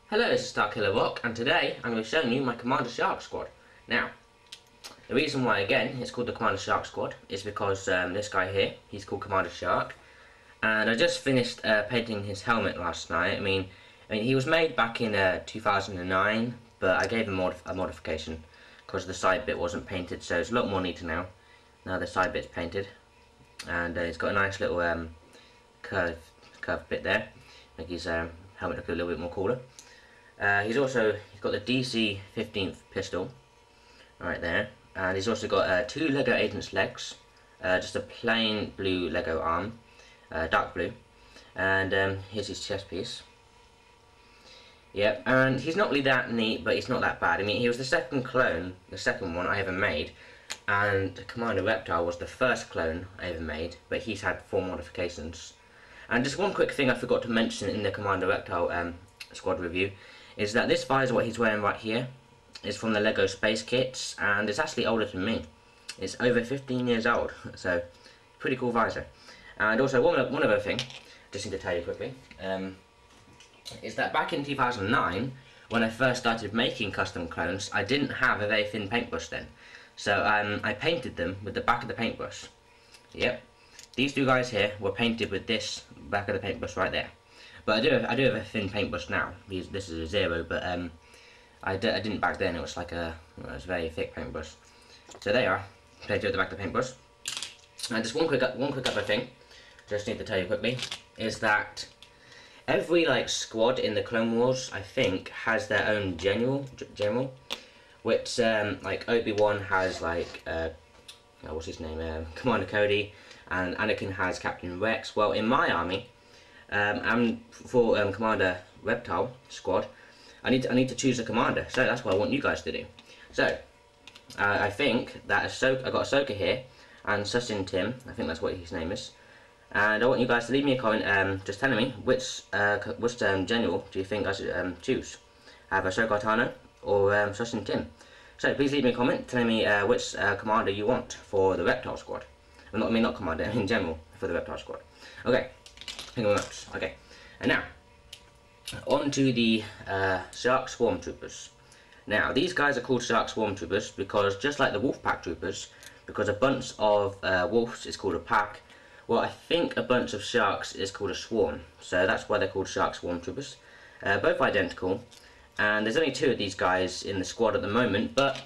Hello, this is Starkiller Rock, and today I'm going to be showing you my Commander Shark Squad. Now, the reason why, again, it's called the Commander Shark Squad is because this guy here, he's called Commander Shark, and I just finished painting his helmet last night. I mean, he was made back in 2009, but I gave him a modification because the side bit wasn't painted, so it's a lot more neater now. Now the side bit's painted, and it's got a nice little curved bit there, make his helmet look a little bit more cooler. He's got the DC 15th pistol right there, and he's also got two Lego Agents legs, just a plain blue Lego arm, dark blue, and here's his chest piece. Yep, and he's not really that neat, but he's not that bad. I mean, he was the second one I ever made, and Commander Reptile was the first clone I ever made, but he's had 4 modifications. And just one quick thing I forgot to mention in the Commander Reptile squad review is that this visor, what he's wearing right here, is from the Lego Space Kits, and it's actually older than me. It's over 15 years old, so pretty cool visor. And also one other thing, just need to tell you quickly, is that back in 2009, when I first started making custom clones, I didn't have a very thin paintbrush then. So I painted them with the back of the paintbrush. Yep, these two guys here were painted with this back of the paintbrush right there. But I do have a thin paintbrush now. This is a 0, but I didn't back then. It was like it was a very thick paintbrush. So there you are, painted with the back of the paintbrush. And just one quick other thing, just need to tell you quickly, is that every squad in the Clone Wars, I think, has their own general, which like Obi-Wan has what's his name, Commander Cody, and Anakin has Captain Rex. Well, in my army, and for Commander Reptile squad, I need to choose a commander. So that's what I want you guys to do. So I think that I got Ahsoka here, and Sussin Tim, I think that's what his name is. And I want you guys to leave me a comment, just telling me which general do you think I should choose. Have Ahsoka Tano or Sussin Tim. So please leave me a comment telling me which commander you want for the Reptile squad. Well, not commander, in general for the Reptile squad. Okay. Thank you very much. Okay, and now on to the Shark Swarm Troopers. Now these guys are called Shark Swarm Troopers because, just like the Wolf Pack Troopers, because a bunch of wolves is called a pack, well, I think a bunch of sharks is called a swarm, so that's why they're called Shark Swarm Troopers. Both identical, and there's only 2 of these guys in the squad at the moment, but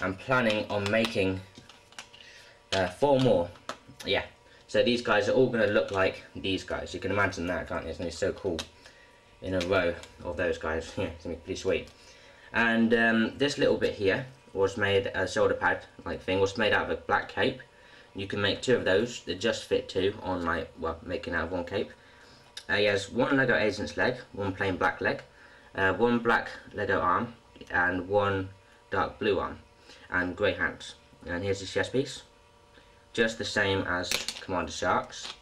I'm planning on making 4 more. Yeah. So these guys are all going to look like these guys. You can imagine that, can't you? It's going to be so cool in a row of those guys. Yeah, it's going to be pretty sweet. And this little bit here was made, a shoulder pad thing, was made out of a black cape. You can make 2 of those that just fit 2 on making out of 1 cape. He has 1 Lego Agent's leg, 1 plain black leg, 1 black Lego arm, and 1 dark blue arm, and grey hands. And here's his chest piece. Just the same as Commander Shark's,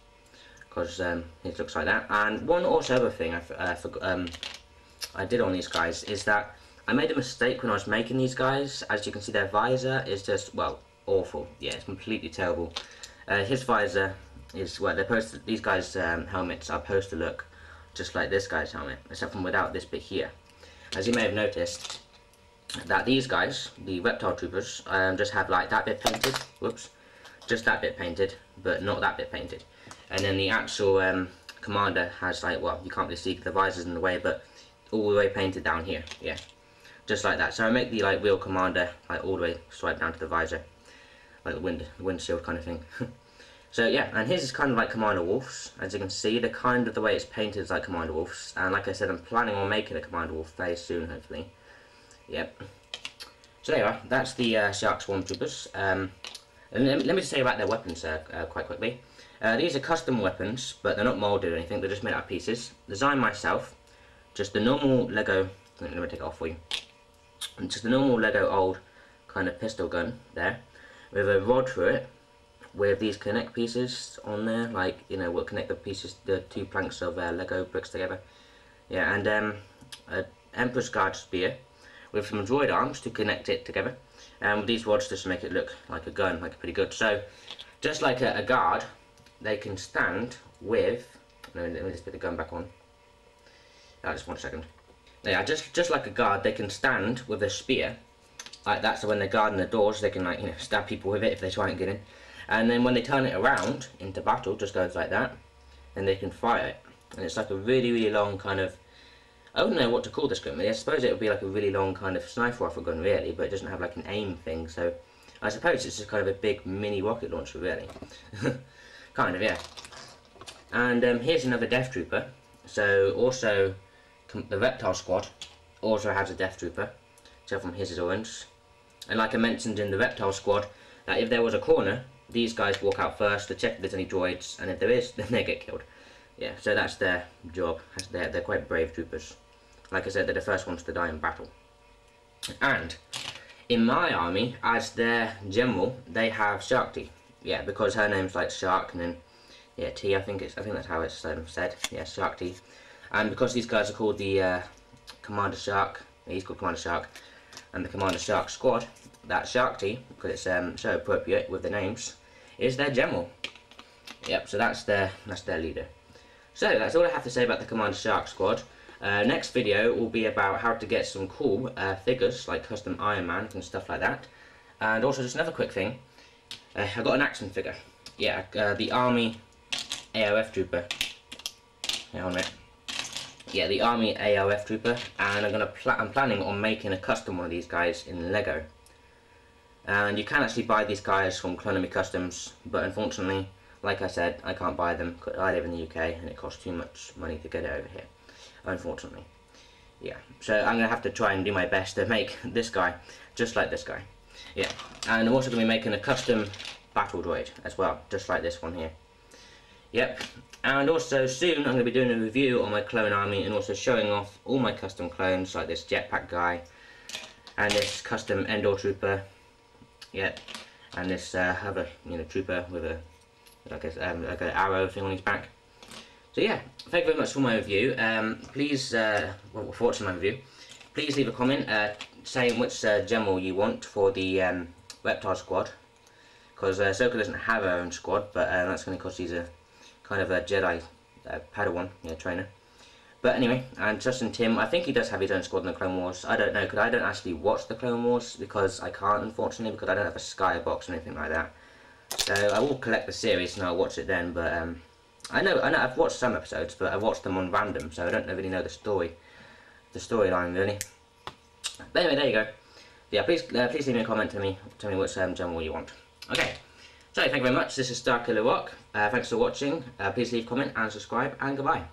because it looks like that. And one other thing I did on these guys is that I made a mistake when I was making these guys. As you can see, their visor is just, well, awful. Yeah, it's completely terrible. His visor is, well, these guys' helmets are supposed to look just like this guy's helmet, except from without this bit here. As you may have noticed, that these guys, the Reptile Troopers, just have that bit painted. Whoops. Just that bit painted, but not that bit painted. And then the actual commander has well, you can't really see the visor's in the way, but all the way painted down here. Yeah, just like that. So I make the real commander all the way straight down to the visor, like the windshield kind of thing. So yeah, and his is kind of like Commander Wolf's. As you can see, the way it's painted is like Commander Wolf's. And like I said, I'm planning on making a Commander Wolf very soon, hopefully. Yep. So there you are. That's the Shark Swarm Troopers. And let me just say about their weapons quite quickly. These are custom weapons, but they're not moulded or anything, they're just made out of pieces. Designed myself, just the normal Lego, let me take it off for you. Just the normal Lego old kind of pistol gun there, with a rod through it, with these connect pieces on there, we'll connect the 2 planks of Lego bricks together. Yeah, and an Emperor's Guard spear, with some droid arms to connect it together. And with these rods just to make it look like a gun, pretty good. So, just like a guard, they can stand with. Let me just put the gun back on. Just 1 second. Yeah, just like a guard, they can stand with a spear like that. So when they're guarding the doors, they can, like, you know, stab people with it if they try and get in. And then when they turn it around into battle, just goes like that, and they can fire it. And it's like a really long kind of, I wouldn't know what to call this gun. I suppose it would be like a really long kind of sniper rifle gun, really, but it doesn't have like an aim thing. So I suppose it's just kind of a big mini rocket launcher, really. Kind of, yeah. And here's another Death Trooper. So also the Reptile Squad also has a Death Trooper. So from his is orange. And like I mentioned in the Reptile Squad, that if there was a corner, these guys walk out first to check if there's any droids, and if there is, then they get killed. Yeah, so that's their job. They're quite brave troopers. Like I said, they're the first ones to die in battle. And in my army, as their general, they have Shark T. Yeah, because her name's like Shark, and then yeah, T. I think that's how it's said. Yeah, Shark T. And because these guys are called the Commander Shark, he's called Commander Shark, and the Commander Shark Squad, that Shark T, because it's so appropriate with the names, is their general. Yep, so that's their leader. So that's all I have to say about the Commander Shark Squad. Next video will be about how to get some cool figures, like custom Iron Man and stuff like that. And also just another quick thing, I got an action figure. Yeah, the Army AOF Trooper. Hang on a minute. Yeah, the Army AOF Trooper, and I'm planning on making a custom one of these guys in Lego. And you can actually buy these guys from Clonami Customs, but unfortunately, like I said, I can't buy them because I live in the UK and it costs too much money to get it over here, unfortunately. Yeah, so I'm going to have to try and do my best to make this guy just like this guy. Yeah, and I'm also going to be making a custom battle droid as well, just like this one here. Yep, and also soon I'm going to be doing a review on my clone army and also showing off all my custom clones, like this jetpack guy and this custom Endor Trooper. Yep, and this other, you know, trooper with a like an arrow thing on his back. So yeah, thank you very much for my review. Please, well, for watching my review, please leave a comment saying which general you want for the Reptile Squad, because Ahsoka doesn't have her own squad, but that's going to because she's a kind of a Jedi Padawan, yeah, trainer. But anyway, and Justin Tim, I think he does have his own squad in the Clone Wars. I don't know, because I don't actually watch the Clone Wars, because I can't, unfortunately, because I don't have a Skybox or anything like that. So I will collect the series and I'll watch it then, but I know I've watched some episodes, but I've watched them on random, so I don't really know the storyline really. But anyway, there you go. Yeah, please leave me a comment, tell me which general you want. Okay, so thank you very much. This is Starkiller Rock. Thanks for watching. Please leave a comment and subscribe, and goodbye.